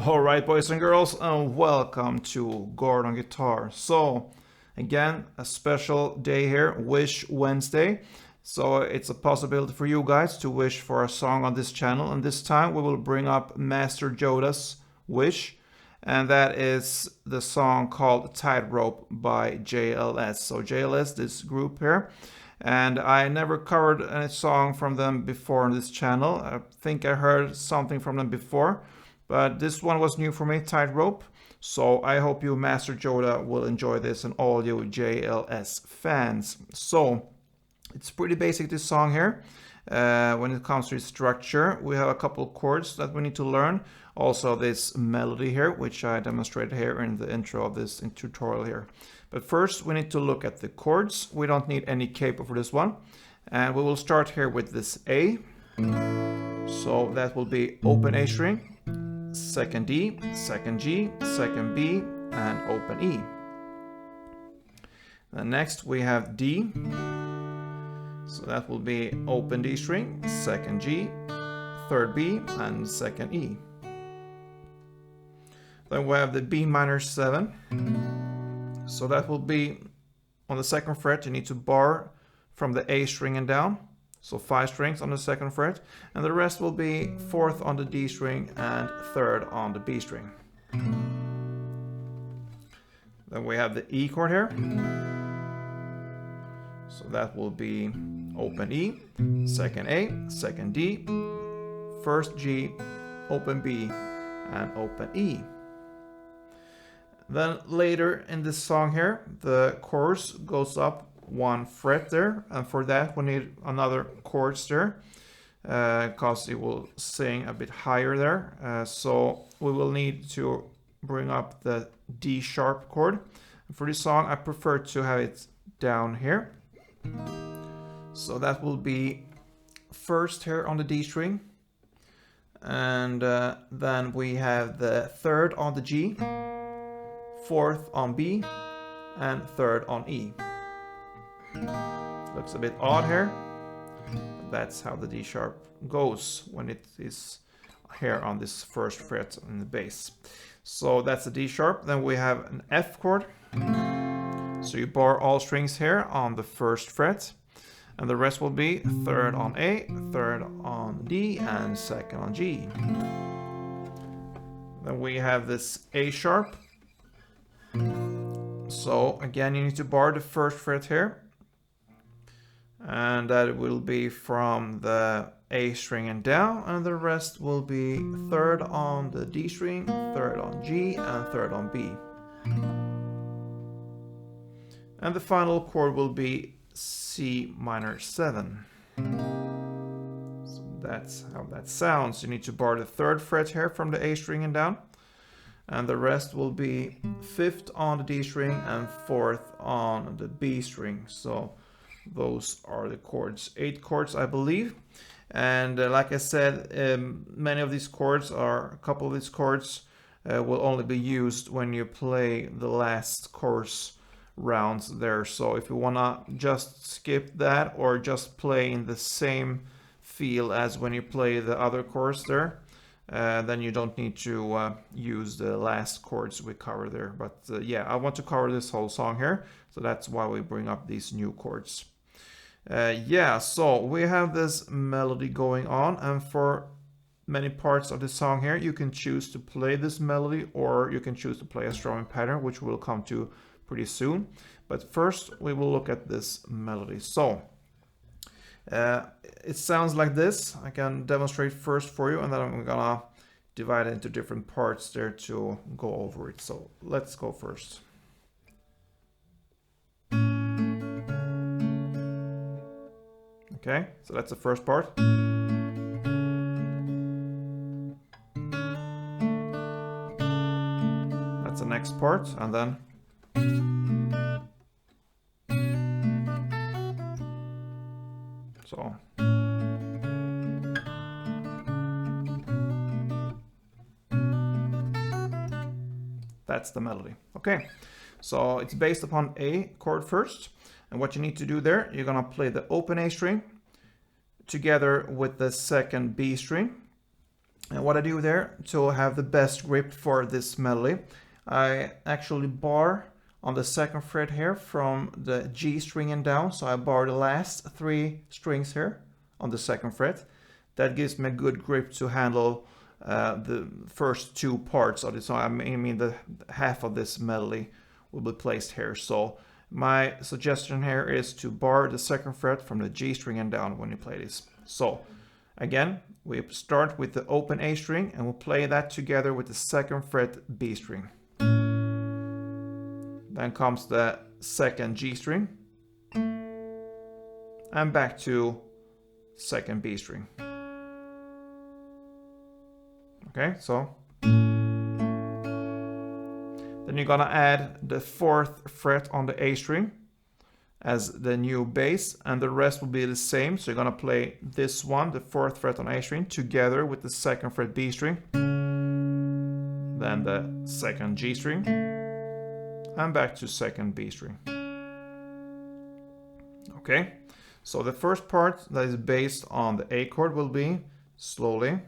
All right, boys and girls, and welcome to Gordon Guitar. So, again, a special day here, Wish Wednesday. So it's a possibility for you guys to wish for a song on this channel, and this time we will bring up Master Yoda's Wish, and that is the song called Tightrope by JLS. So JLS, this group here, and I never covered any song from them before on this channel. I think I heard something from them before, but this one was new for me, Tightrope. So I hope you, Master Yoda, will enjoy this and all you JLS fans. So it's pretty basic, this song here. When it comes to its structure, we have a couple chords that we need to learn. Also this melody here, which I demonstrated here in the intro of this tutorial here. But first we need to look at the chords. We don't need any capo for this one. And we will start here with this A. So that will be open A string, second D, second G, second B, and open E. Then next we have D. So that will be open D string, second G, third B, and second E. Then we have the B minor 7. So that will be on the second fret. You need to bar from the A string and down. So 5 strings on the second fret, and the rest will be 4th on the D string and 3rd on the B string. Then we have the E chord here. So that will be open E, second A, second D, first G, open B, and open E. Then later in this song here, the chorus goes up 1 fret there, and for that we need another chords there, because it will sing a bit higher there. So we will need to bring up the D sharp chord. For this song I prefer to have it down here. So that will be first here on the D string, and then we have the 3rd on the G, 4th on B, and 3rd on E. Looks a bit odd here, but that's how the D sharp goes when it is here on this first fret in the bass. So that's the D sharp. Then we have an F chord. So you bar all strings here on the first fret, and the rest will be 3rd on A, 3rd on D, and 2nd on G. Then we have this A sharp. So again, you need to bar the first fret here, and that will be from the A string and down, and the rest will be 3rd on the D string, 3rd on G, and 3rd on B. And the final chord will be C minor 7. So that's how that sounds. You need to bar the 3rd fret here from the A string and down, and the rest will be 5th on the D string and 4th on the B string. So those are the chords, 8 chords I believe. And like I said, many of these chords, or a couple of these chords, will only be used when you play the last chorus rounds there. So if you wanna just skip that or just play in the same feel as when you play the other chords there, then you don't need to use the last chords we cover there. But yeah, I want to cover this whole song here, so that's why we bring up these new chords. Yeah, so we have this melody going on, and for many parts of the song here you can choose to play this melody, or you can choose to play a strumming pattern, which we'll come to pretty soon. But first we will look at this melody. So it sounds like this. I can demonstrate first for you, and then I'm gonna divide it into different parts there to go over it. So let's go first. Okay, so that's the first part. That's the next part, and then so that's the melody. Okay, so it's based upon A chord first, and what you need to do there, you're gonna play the open A string together with the second B string, And what I do there to have the best grip for this melody, I actually bar on the second fret here from the G string and down. So I bar the last 3 strings here on the second fret. That gives me a good grip to handle the first 2 parts of this. So I mean the half of this melody will be placed here. So my suggestion here is to bar the second fret from the G string and down when you play this. So again, we start with the open A string and we'll play that together with the second fret B string. Then comes the second G string and back to second B string. Okay, so then you're gonna add the 4th fret on the A string as the new bass, and the rest will be the same. So you're gonna play this one, the 4th fret on A string, together with the second fret B string, then the second G string, and back to second B string. Okay, so the first part that is based on the A chord will be slowly.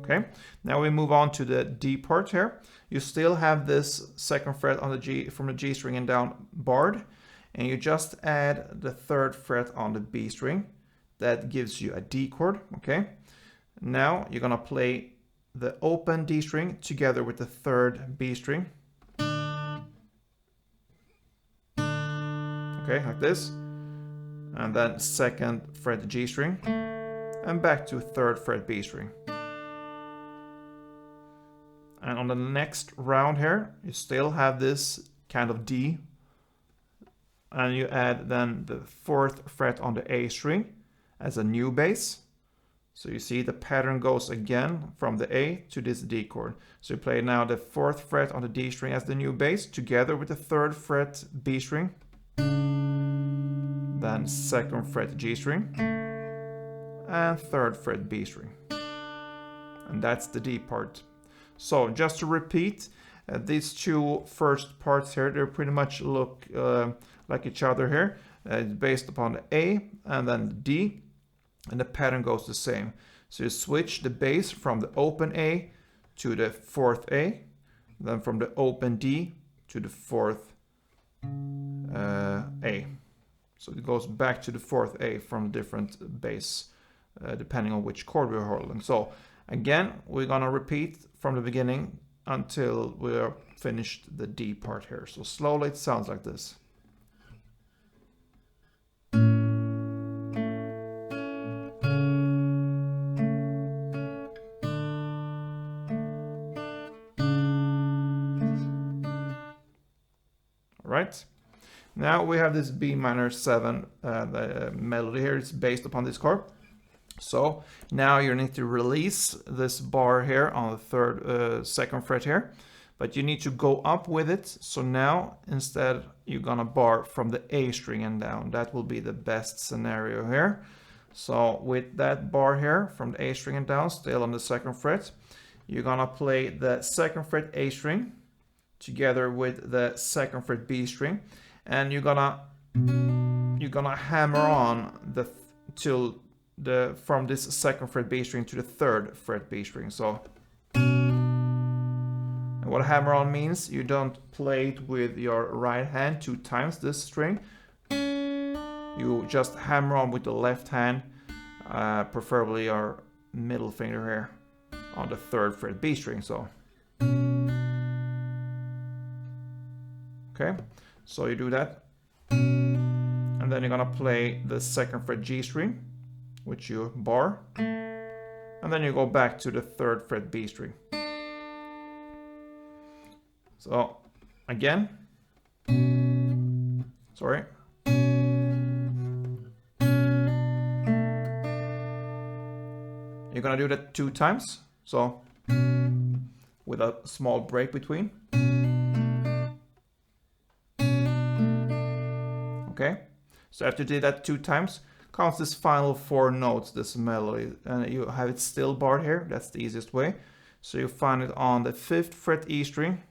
Okay, now we move on to the D part here. You still have this second fret on the G from the G string and down barred, and you just add the 3rd fret on the B string. That gives you a D chord. Okay, now you're gonna play the open D string together with the 3rd B string. Okay, like this, and then 2nd fret G string, and back to 3rd fret B string. And on the next round here, you still have this kind of D, and you add then the 4th fret on the A string as a new bass. So you see the pattern goes again from the A to this D chord. So you play now the 4th fret on the D string as the new bass together with the 3rd fret B string, then 2nd fret G string, and 3rd fret B string. And that's the D part. So just to repeat, these 2 first parts here, they pretty much look like each other here. It's based upon the A and then the D, and the pattern goes the same. So you switch the bass from the open A to the 4th A, then from the open D to the 4th A. So it goes back to the 4th A from different bass, depending on which chord we're holding. So again, we're gonna repeat from the beginning until we are finished the D part here. So slowly it sounds like this. All right. Now we have this B minor 7 the melody here. It's based upon this chord. So now you need to release this bar here on the 2nd fret here, but you need to go up with it. So now instead you're gonna bar from the A string and down. That will be the best scenario here. So with that bar here from the A string and down, still on the 2nd fret, you're gonna play the 2nd fret A string together with the 2nd fret B string, and you're gonna hammer on the till from this 2nd fret B string to the 3rd fret B string. So and what hammer on means, you don't play it with your right hand 2 times this string. You just hammer on with the left hand, preferably your middle finger here on the 3rd fret B string. So okay, so you do that, and then you're gonna play the 2nd fret G string, which you bar, and then you go back to the 3rd fret B string. So again, sorry. You're gonna do that 2 times, so with a small break between. Okay, so after you did that 2 times, comes this final 4 notes, this melody, and you have it still barred here. That's the easiest way. So you find it on the 5th fret E string,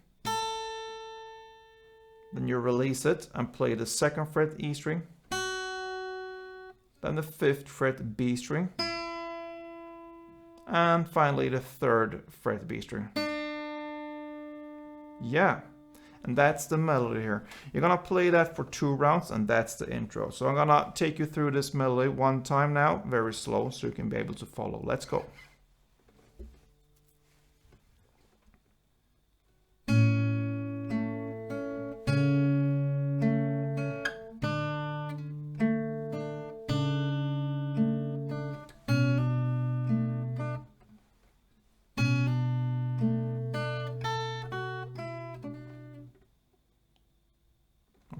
Then you release it and play the 2nd fret E string. Then the 5th fret B string. And finally the 3rd fret B string. Yeah, and that's the melody here. You're gonna play that for 2 rounds, and that's the intro. So I'm gonna take you through this melody one time now, very slow, so you can be able to follow. Let's go.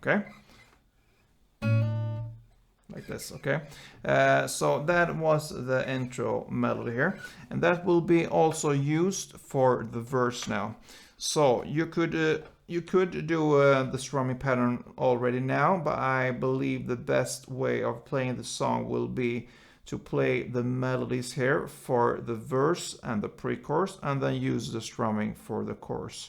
Okay, like this. Okay, so that was the intro melody here, and that will be also used for the verse now. So you could do the strumming pattern already now, but I believe the best way of playing the song will be to play the melodies here for the verse and the pre-chorus, and then use the strumming for the chorus.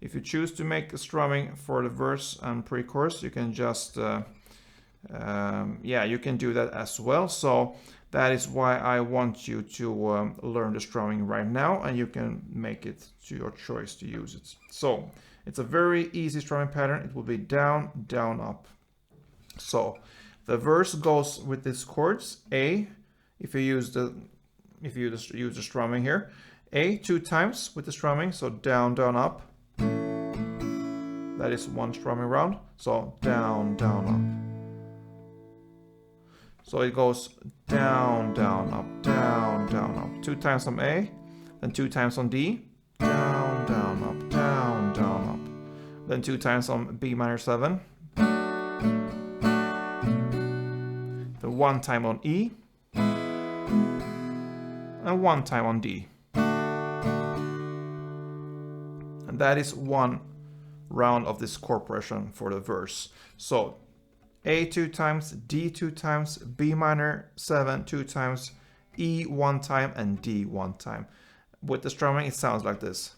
If you choose to make a strumming for the verse and pre-chorus, you can just, you can do that as well. So that is why I want you to learn the strumming right now, and you can make it to your choice to use it. So it's a very easy strumming pattern. It will be down, down, up. So the verse goes with these chords. A, if you use the strumming here, A 2 times with the strumming, so down, down, up. That is 1 strumming round, so down, down, up. So it goes down, down, up, down, down, up. 2 times on A, then 2 times on D, down, down, up, down, down, up. Then 2 times on B minor 7. Then 1 time on E, and 1 time on D. And that is 1 round of this chord progression for the verse. So A 2 times, D 2 times, B minor 7 2 times, E 1 time, and D 1 time. With the strumming, it sounds like this.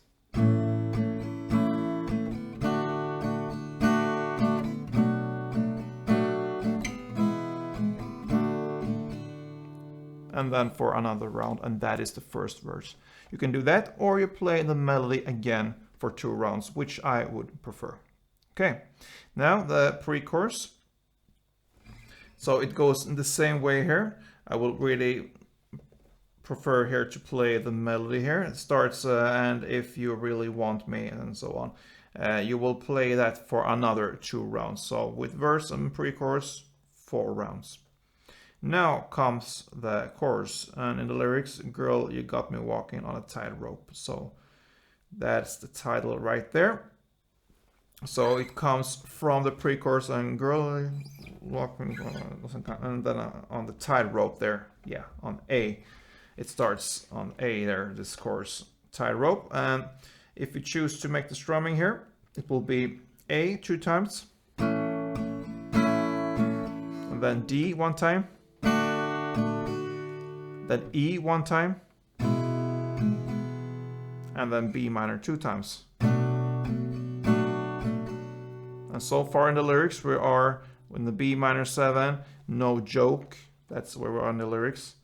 And then for another round, and that is the first verse. You can do that, or you play the melody again for 2 rounds, which I would prefer. Okay, now the pre-chorus. So it goes in the same way here. I will really prefer here to play the melody here. It starts, and if you really want me, and so on. You will play that for another 2 rounds. So with verse and pre-chorus, 4 rounds. Now comes the chorus, and in the lyrics, girl, you got me walking on a tightrope. So that's the title right there. So it comes from the pre-chorus and girl walking, and then on the tightrope there, yeah, on A. It starts on A there, this chorus, tightrope. And if you choose to make the strumming here, it will be A 2 times, and then D 1 time, then E 1 time, and then B minor 2 times. And so far in the lyrics, we are in the B minor 7, no joke. That's where we are in the lyrics.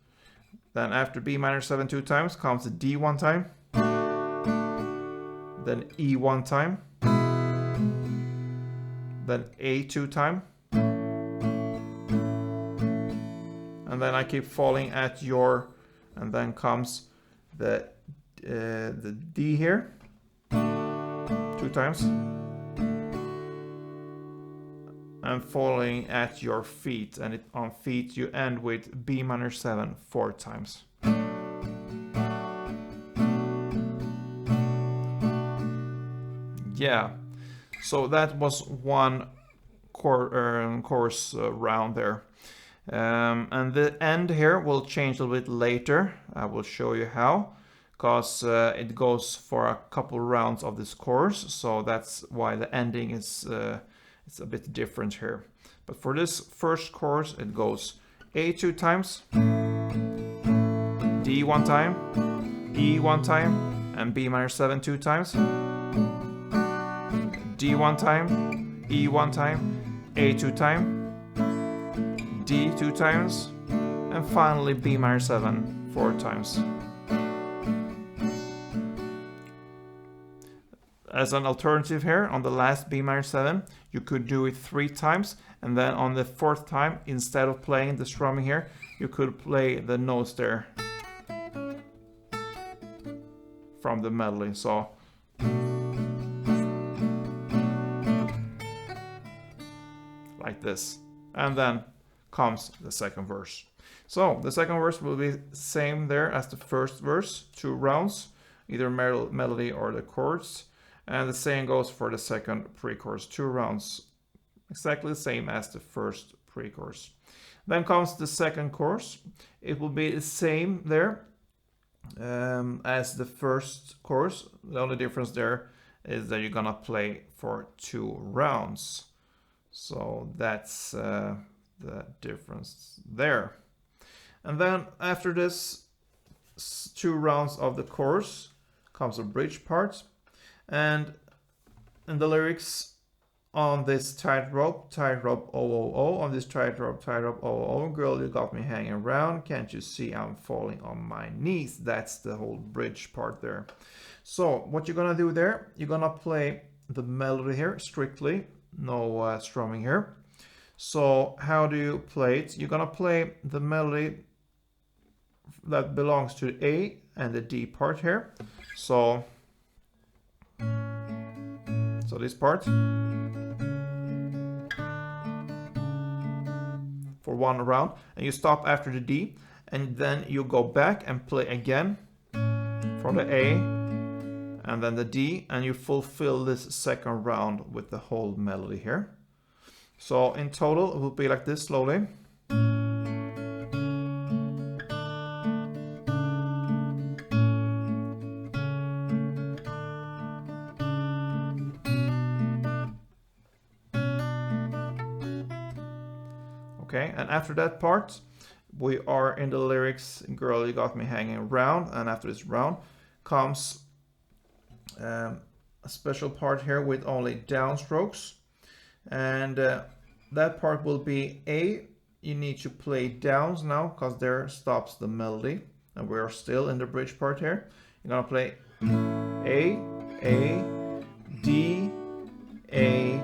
Then after B minor 7 2 times comes the D 1 time, then E 1 time, then A 2 time, and then I keep falling at your, and then comes the D here 2 times, and falling at your feet, and on feet you end with B minor 7 4 times. Yeah, so that was 1 chorus round there. And the end here will change a little bit later. I will show you how, because it goes for a couple rounds of this chorus, so that's why the ending is it's a bit different here. But for this first chorus, it goes A 2 times, D 1 time, E 1 time, and B minor 7 2 times, D 1 time, E one time, A two time, D two times, and finally B minor 7 4 times. As an alternative here, on the last B minor 7, you could do it 3 times, and then on the 4th time, instead of playing the strumming here, you could play the notes there from the medley. So like this, and then comes the second verse. So the second verse will be same there as the first verse, 2 rounds, either melody or the chords. And the same goes for the second pre-chorus, 2 rounds, exactly the same as the first pre-chorus. Then comes the second chorus. It will be the same there as the first chorus. The only difference there is that you're gonna play for 2 rounds. So that's the difference there. And then after this 2 rounds of the chorus comes a bridge part. And in the lyrics on this tightrope, tightrope, oh, oh, oh, on this tightrope, tightrope, oh, oh, girl, you got me hanging around. Can't you see I'm falling on my knees? That's the whole bridge part there. So what you're gonna do there, you're gonna play the melody here strictly, no strumming here. So how do you play it? You're gonna play the melody that belongs to the A and the D part here. So this part for 1 round, and you stop after the D, and then you go back and play again for the A and then the D, and you fulfill this second round with the whole melody here. So in total it will be like this slowly. Okay, and after that part, we are in the lyrics, girl, you got me hanging around, and after this round comes a special part here with only downstrokes, and that part will be A. You need to play downs now, because there stops the melody, and we are still in the bridge part here. You're gonna play A, D, A,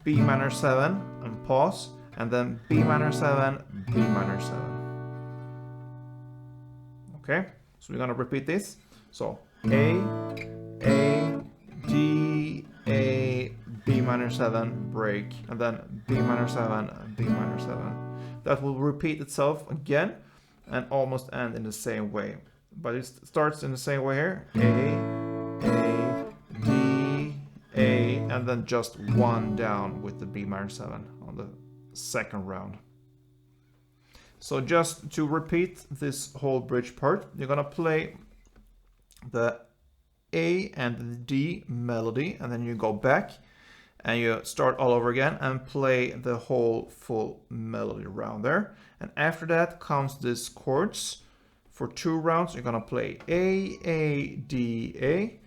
B minor 7, and pause, and then B minor 7, B minor 7. Okay, so we're gonna repeat this. So A, D, A, B minor 7, break, and then B minor 7, B minor 7. That will repeat itself again and almost end in the same way. But it starts in the same way here. A, D, A, and then just 1 down with the B minor 7 on the second round. So just to repeat this whole bridge part, you're gonna play the A and the D melody, and then you go back and you start all over again and play the whole full melody round there. And after that comes this chords. For 2 rounds, you're gonna play A, D, A,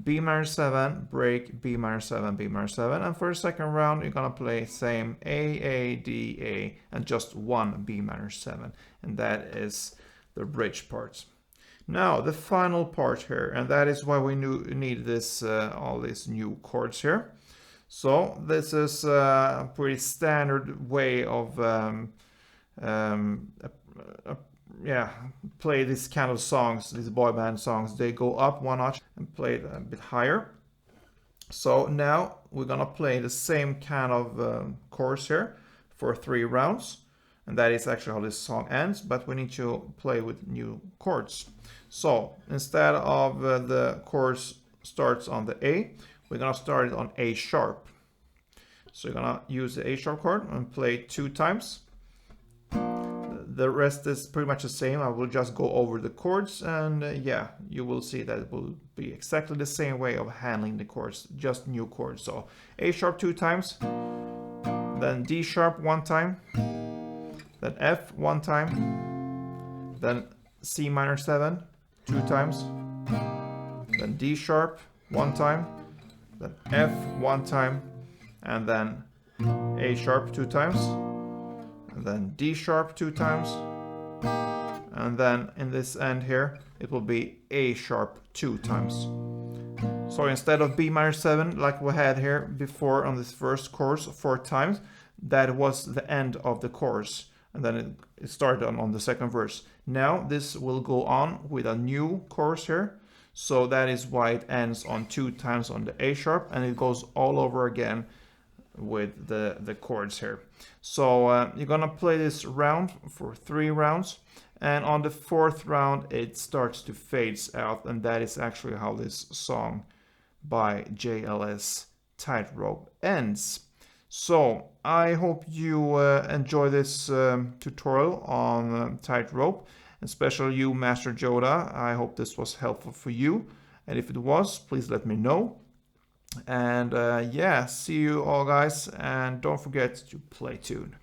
B minor 7, break, B minor 7, B minor 7, and for the second round you're gonna play same A, D, A, and just 1 B minor 7, and that is the bridge part. Now the final part here, and that is why we need this all these new chords here. So this is a pretty standard way of play this kind of songs, these boy band songs. They go up 1 notch and play it a bit higher. So now we're gonna play the same kind of chorus here for 3 rounds, and that is actually how this song ends, but we need to play with new chords. So instead of the chorus starts on the A, we're gonna start it on A sharp. So you're gonna use the A sharp chord and play 2 times. The rest is pretty much the same. I will just go over the chords, and yeah, you will see that it will be exactly the same way of handling the chords, just new chords. So A sharp 2 times, then D sharp 1 time, then F 1 time, then C minor 7 2 times, then D sharp 1 time, then F 1 time, and then A sharp 2 times, and then D sharp 2 times, and then in this end here it will be A sharp 2 times. So instead of B minor 7 like we had here before on this first chorus 4 times, that was the end of the chorus, and then it started on the second verse. Now this will go on with a new chorus here, so that is why it ends on 2 times on the A sharp, and it goes all over again with the chords here. So you're gonna play this round for 3 rounds, and on the 4th round it starts to fade out, and that is actually how this song by JLS Tightrope ends. So I hope you enjoy this tutorial on Tightrope, especially you, Master Joda. I hope this was helpful for you, and if it was, please let me know. And yeah, see you all guys, and don't forget to play tune.